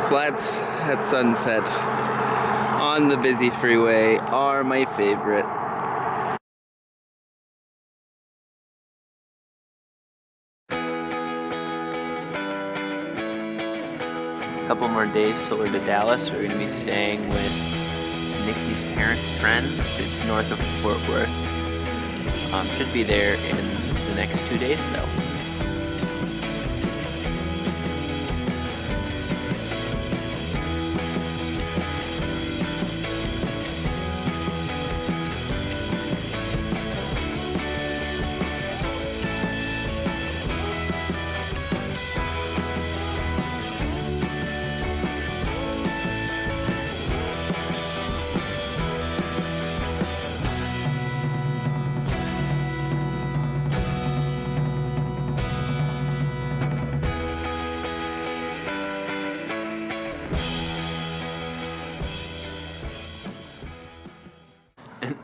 Flats at sunset on the busy freeway are my favorite. A couple more days till we're to Dallas. We're going to be staying with Nikki's parents' friends. It's north of Fort Worth. Should be there in the next 2 days though.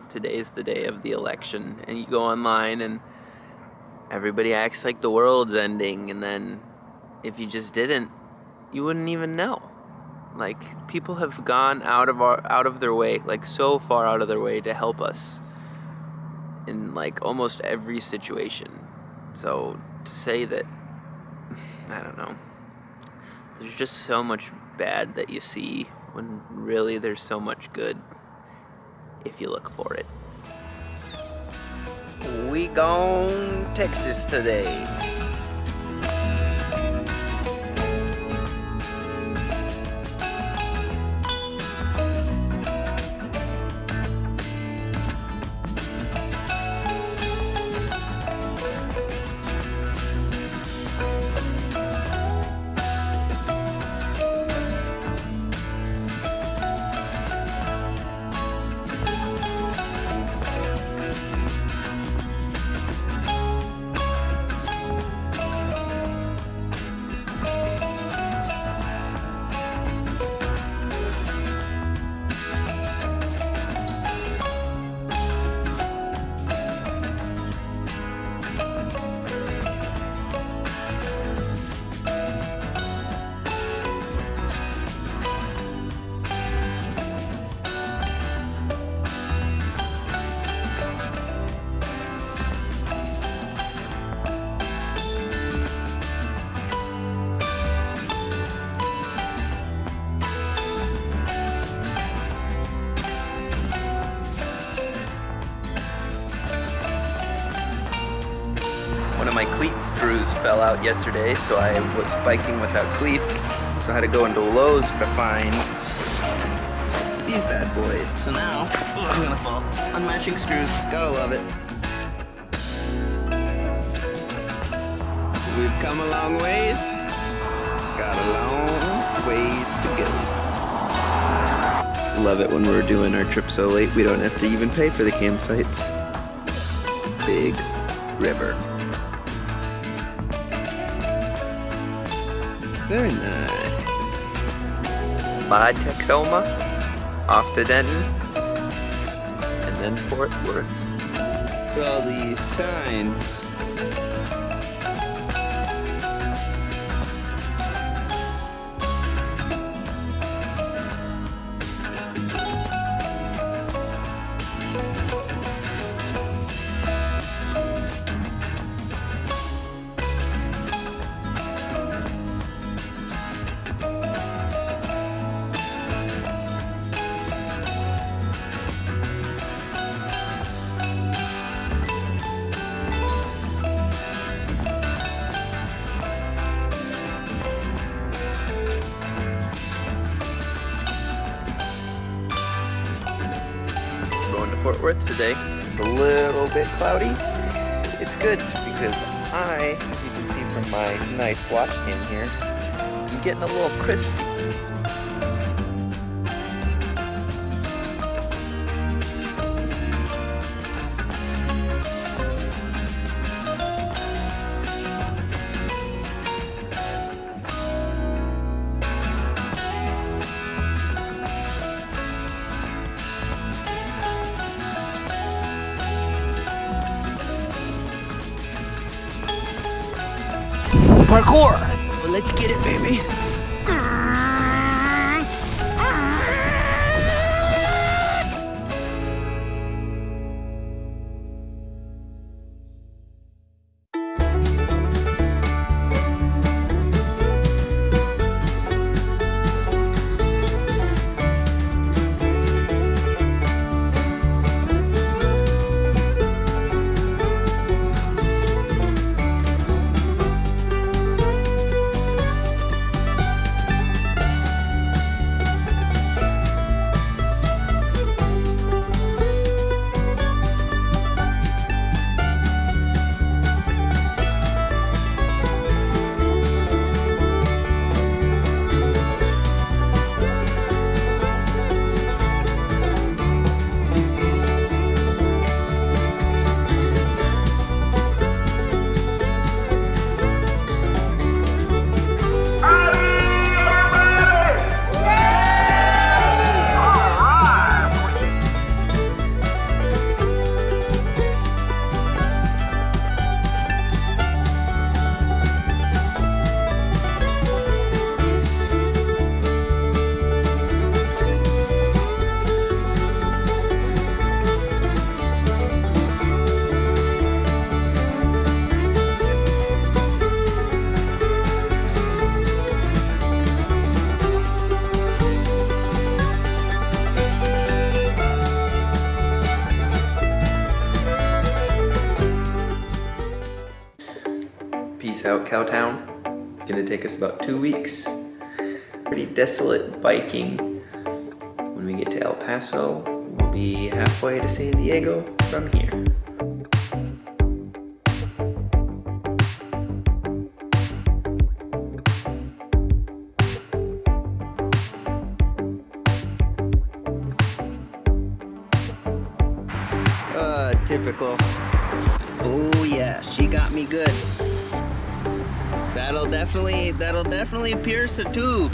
Today's the day of the election, and you go online and everybody acts like the world's ending, and then if you just didn't, you wouldn't even know. Like, people have gone out of their way, like so far out of their way to help us in like almost every situation. So to say that, I don't know, there's just so much bad that you see when really there's so much good if you look for it. We gone Texas today. One of my cleat screws fell out yesterday, so I was biking without cleats. So I had to go into Lowe's to find these bad boys. So now, I'm gonna fall. Unmatching screws, gotta love it. We've come a long ways. Got a long ways to go. Love it when we're doing our trip so late we don't have to even pay for the campsites. Big river. Very nice. By Texoma, off to Denton, and then Fort Worth. Look at all these signs. Fort Worth today. It's a little bit cloudy. It's good because I, as you can see from my nice watch cam here, I'm getting a little crispy. Parkour! Well, let's get it, baby. out Cowtown. Gonna take us about 2 weeks. Pretty desolate biking. When we get to El Paso, we'll be halfway to San Diego from here. Typical. Oh yeah, she got me good. That'll definitely pierce a tube.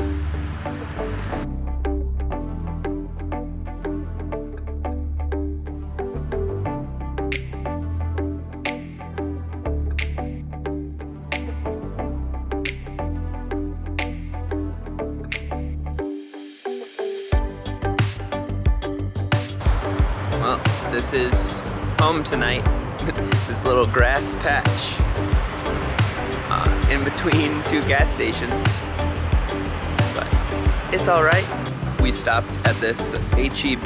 Well, this is home tonight. This little grass patch in between two gas stations, but it's all right. We stopped at this HEB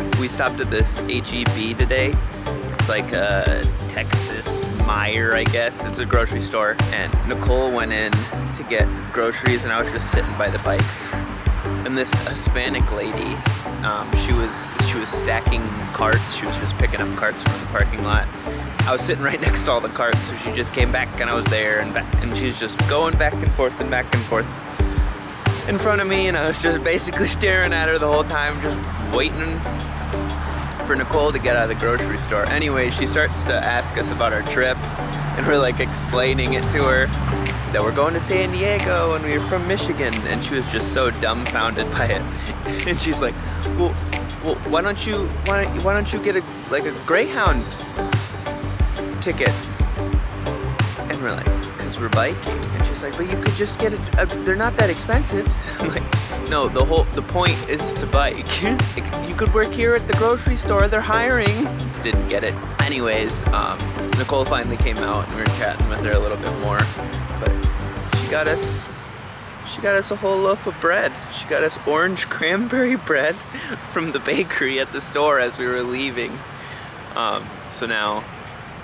today. It's like a Texas Meyer, I guess. It's a grocery store, and Nicole went in to get groceries, and I was just sitting by the bikes. And this Hispanic lady, she was stacking carts. She was just picking up carts from the parking lot. I was sitting right next to all the carts, so she just came back and I was there, and she was just going back and forth in front of me, and I was just basically staring at her the whole time, just waiting for Nicole to get out of the grocery store. Anyway, she starts to ask us about our trip, and we're like explaining it to her that we're going to San Diego and we were from Michigan, and she was just so dumbfounded by it. And she's like, well, why don't you get a Greyhound tickets? And we're like, because we're biking. And she's like, but you could just get they're not that expensive. I'm like, no, the point is to bike. You could work here at the grocery store, they're hiring. Didn't get it. Anyways, Nicole finally came out and we were chatting with her a little bit more, but she got us a whole loaf of bread. She got us orange cranberry bread from the bakery at the store as we were leaving. So now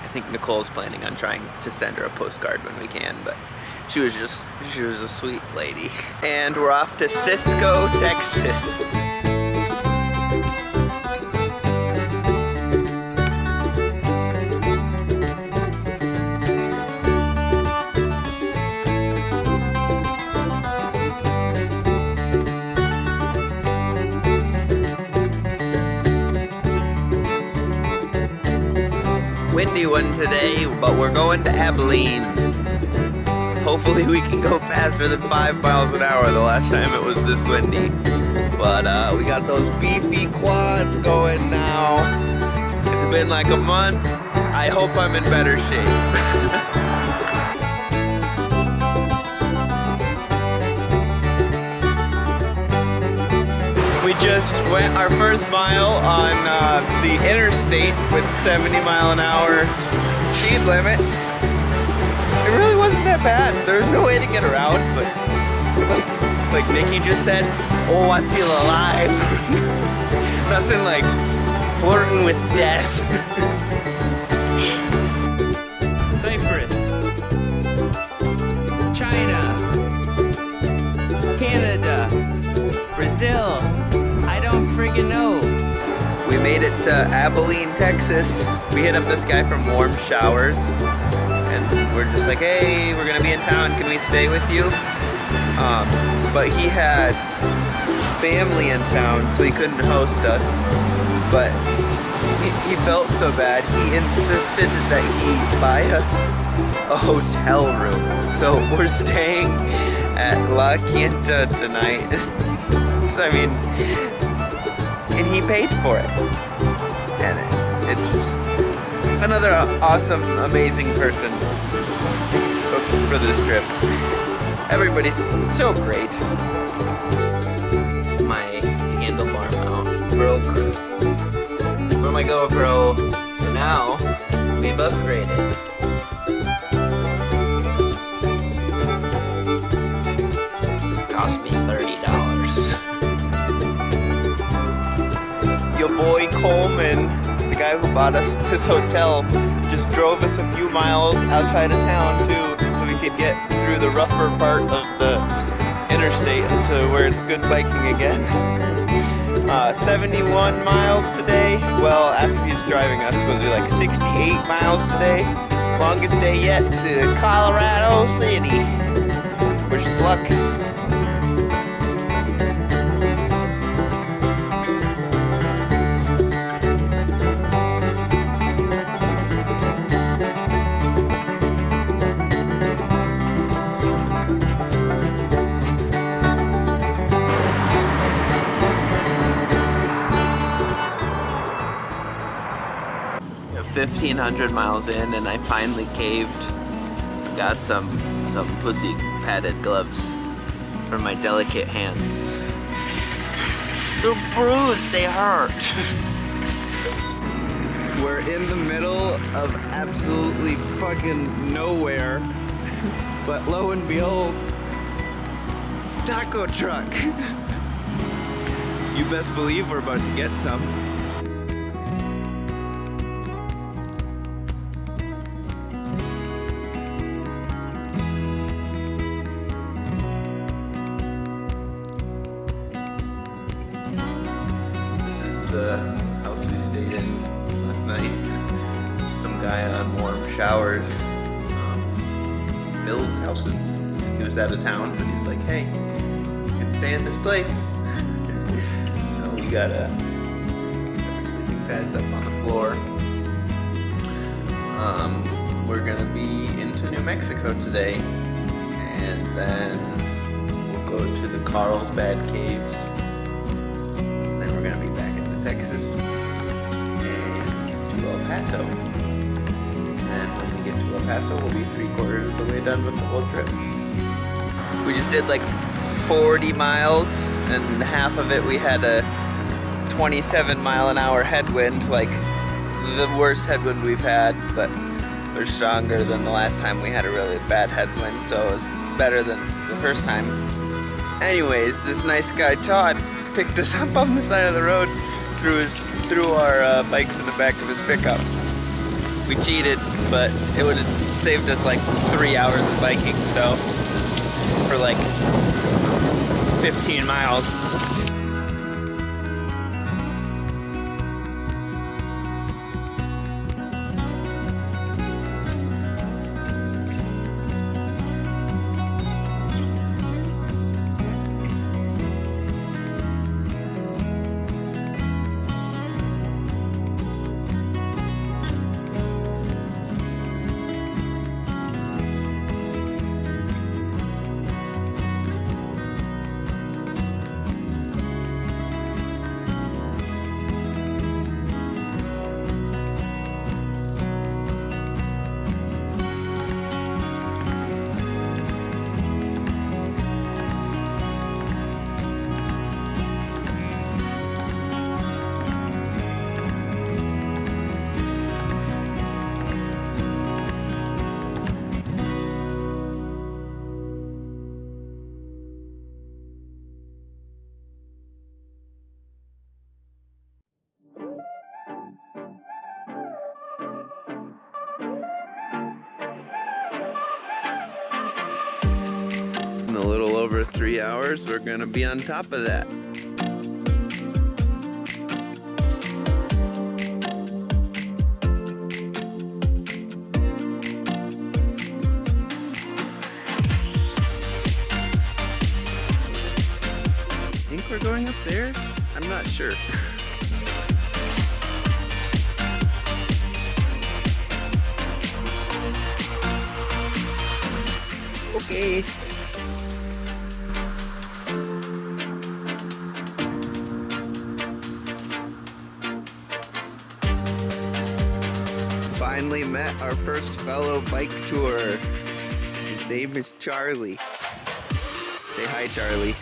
I think Nicole's planning on trying to send her a postcard when we can, but she was a sweet lady. And we're off to Cisco, Texas. Windy one today, but we're going to Abilene. Hopefully we can go faster than 5 miles an hour. The last time it was this windy. But we got those beefy quads going now. It's been like a month. I hope I'm in better shape. We just went our first mile on the interstate with 70-mile-an-hour speed limits. It really wasn't that bad. There was no way to get around, but like Nikki just said, oh, I feel alive. Nothing like flirting with death. Cyprus, China, Canada, Brazil. I don't friggin' know. We made it to Abilene, Texas. We hit up this guy from Warm Showers, and we're just like, hey, we're gonna be in town, can we stay with you? But he had family in town, so he couldn't host us. But he felt so bad, he insisted that he buy us a hotel room. So we're staying at La Quinta tonight. I mean, and he paid for it. And it's just another awesome, amazing person for this trip. Everybody's so great. My handlebar mount broke for my GoPro, so now we've upgraded. This cost me $30. Your boy Coleman, the guy who bought us this hotel, just drove us a few miles outside of town too, so we could get through through the rougher part of the interstate into where it's good biking again. 71 miles today. Well, after he's driving us, we'll do like 68 miles today. Longest day yet to Colorado City. Wish us luck. We're 1,500 miles in, and I finally caved. Got some pussy padded gloves for my delicate hands. They're bruised, they hurt. We're in the middle of absolutely fucking nowhere, but lo and behold, taco truck. You best believe we're about to get some. The house we stayed in last night. Some guy on warm showers builds houses. He was out of town, but he's like, hey, you can stay in this place. So we got sleeping pads up on the floor. We're gonna be into New Mexico today, and then we'll go to the Carlsbad caves. Then we're gonna be back Texas and to El Paso. And when we get to El Paso, we'll be 3/4 of the way done with the whole trip. We just did like 40 miles, and half of it we had a 27-mile-an-hour headwind, like the worst headwind we've had, but they're stronger than the last time we had a really bad headwind, so it was better than the first time. Anyways, this nice guy Todd picked us up on the side of the road, threw our bikes in the back of his pickup. We cheated, but it would have saved us like 3 hours of biking, so for like 15 miles. In a little over 3 hours, we're gonna be on top of that. I think we're going up there? I'm not sure. Okay. Finally met our first fellow bike tour. His name is Charlie. Say hi, Charlie.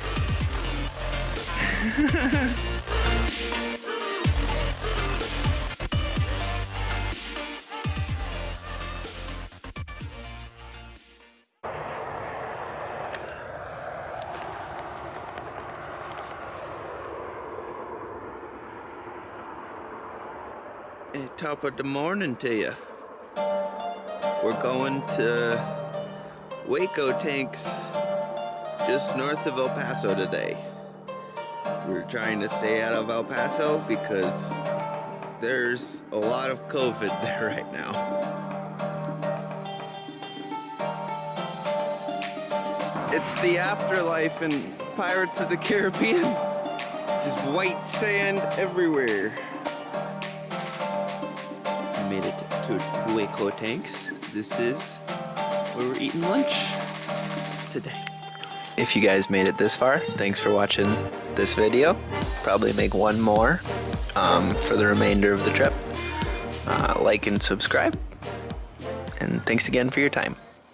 Top of the morning to you. We're going to Waco tanks just north of El Paso today. We're trying to stay out of El Paso because there's a lot of COVID there right now. It's the afterlife in Pirates of the Caribbean. Just white sand everywhere. We made it to Waco tanks. This is where we're eating lunch today. If you guys made it this far, thanks for watching this video. Probably make one more for the remainder of the trip. Like and subscribe. And thanks again for your time.